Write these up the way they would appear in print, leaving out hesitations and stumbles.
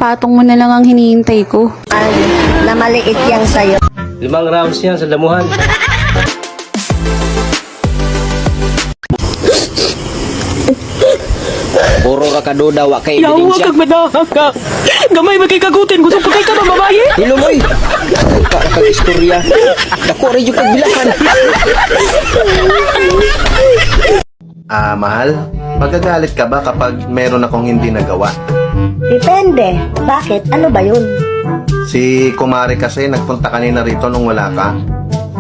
Patong mo na lang ang hinihintay ko. Na maliit yang sayo. 5 rounds yan sa damuhan. Puro ka kaduda, wa kay Yawa ebidensya. kag madahang ka. Gamay ba kay kagutin? Gusto pa kay ka babae? Hilo mo kag istorya. Dako rin yung pagbilakan. Mahal, magagalit ka ba kapag meron akong hindi nagawa? Depende. Bakit? Ano ba yun? Si Kumari kasi nagpunta kanina rito nung wala ka.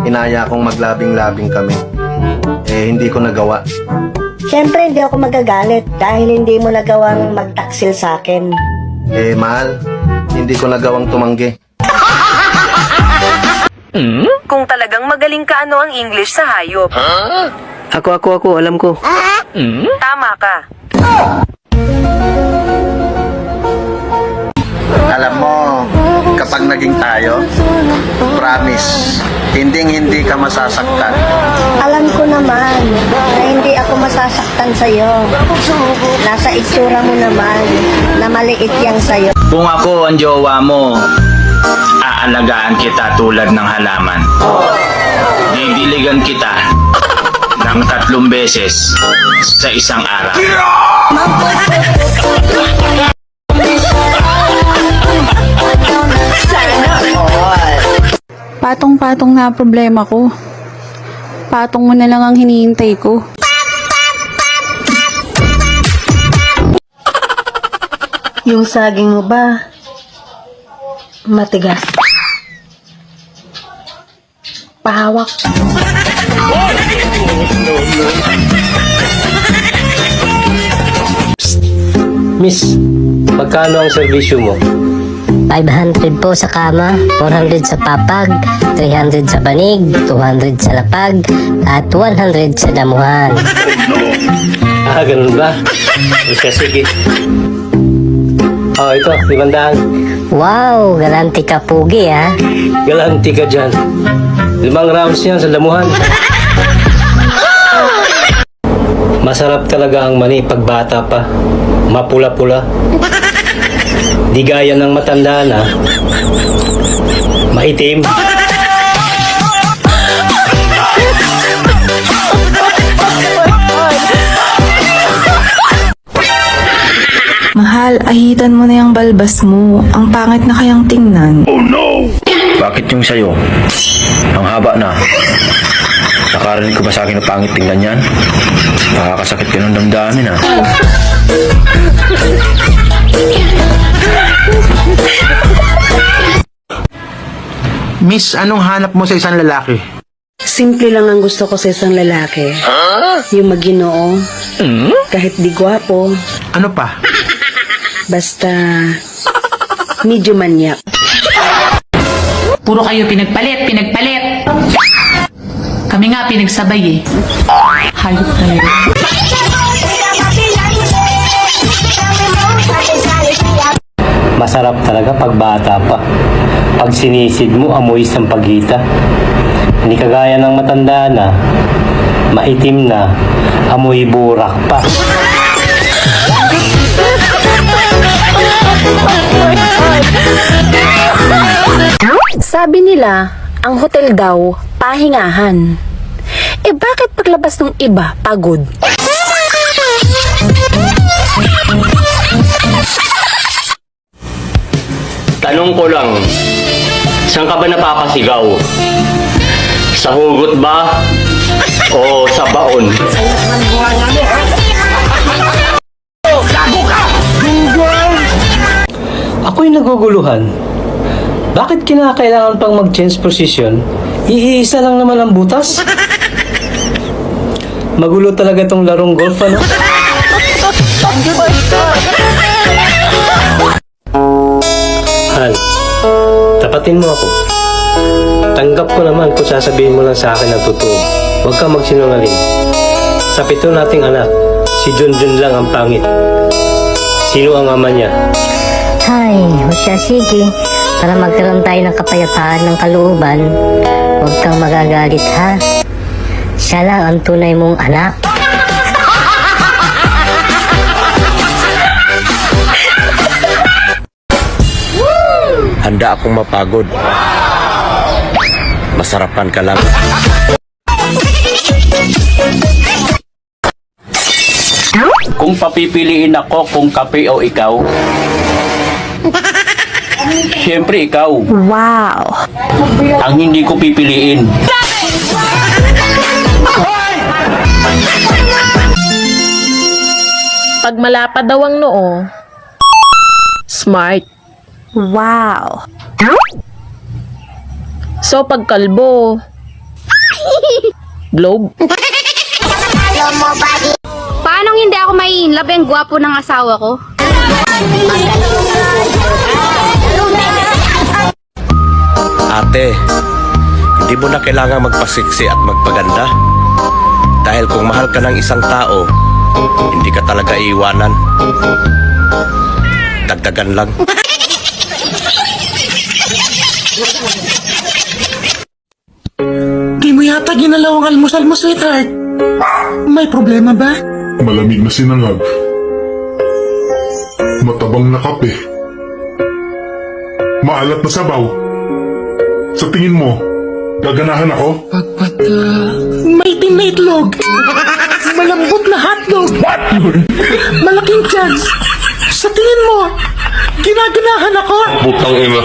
Inaya akong maglabing-labing kami. Hindi ko nagawa. Siyempre, hindi ako magagalit dahil hindi mo nagawang magtaksil sa akin. Mahal, hindi ko nagawang tumanggi. Kung talagang magaling ka ano ang English sa hayop. Ako, alam ko. Tama ka. Alam mo, kapag naging tayo, promise, hindi ka masasaktan. Alam ko naman na hindi ako masasaktan sa'yo. Nasa itsura mo naman na maliit yang sayo. Kung ako ang jowa mo, aalagaan kita tulad ng halaman. Didiligan kita ng 3 beses sa isang araw. Patong-patong na problema ko. Patong mo na lang ang hinihintay ko. Yung saging mo ba, matigas? Pahawak. Miss, magkano ang serbisyo mo? 500 po sa kama, 400 sa papag, 300 sa banig, 200 sa lapag, at 100 sa damuhan. Ganun ba? O siya, sige. Ito, 500. Wow, galante ka pugi ha. Galanti ka dyan. 5 rounds yan sa damuhan. Masarap talaga ang mani pag bata pa. Mapula-pula. Di gaya ng matanda na. Maitim. Mahal, ahitan mo na yung balbas mo. Ang pangit na kayang tingnan. Bakit yung sayo? Ang haba na. Nakarinig ko ba sa akin na pangit tingnan yan? Nakakasakit ka ng damdamin Miss, anong hanap mo sa isang lalaki? Simple lang ang gusto ko sa isang lalaki. Yung maginoo. Kahit di gwapo. Ano pa? Basta medyo manyak. Puro kayo pinagpalit. Kami nga pinagsabay eh. Hayop talaga. Masarap talaga pag bata pa. Pag sinisid mo, amoy sampagita. Hindi kagaya ng matanda na, maitim na, amoy burak pa. Sabi nila, ang hotel daw, pahingahan. Bakit paglabas ng iba, pagod? Tanong ko lang, saan ka ba napapasigaw? Sa hugot ba? O sa baon? Ako'y naguguluhan. Bakit kinakailangan pang mag-change position? Iisa lang naman ang butas. Magulo talaga tong larong golf, ano? Han, tapatin mo ako. Tanggap ko naman kung sasabihin mo lang sa akin ang totoo. Huwag kang magsinungaling. Sa 7 nating anak, si Junjun lang ang pangit. Sino ang ama niya? Ay, o siya sige. Para magkaroon tayo ng kapayapaan ng kalooban, huwag kang magagalit ha. Siya lang ang tunay mong anak. Handa akong mapagod. Masarapan ka lang. Kung papipiliin ako kung kape o ikaw, siyempre ikaw. Wow. Ang hindi ko pipiliin. Pag malapad daw ang noo, smart. Wow. So pag kalbo, globe. Paano hindi ako may in love yung gwapo ng asawa ko? Ate, hindi mo na kailangan magpasiksi at magpaganda. Dahil kung mahal ka ng isang tao, hindi ka talaga iiwanan. Dagdagan lang. Di mo yata ginalaw ang almusal mo, sweetheart. May problema ba? Malamig na sinangag. Matabang na kape. Maalat na sabaw. Sa tingin mo, gaganahan ako? May tin na itlog. Malambot na hotdog. Malaking chance. Sa tingin mo, ginaganahan ako? Butang ina.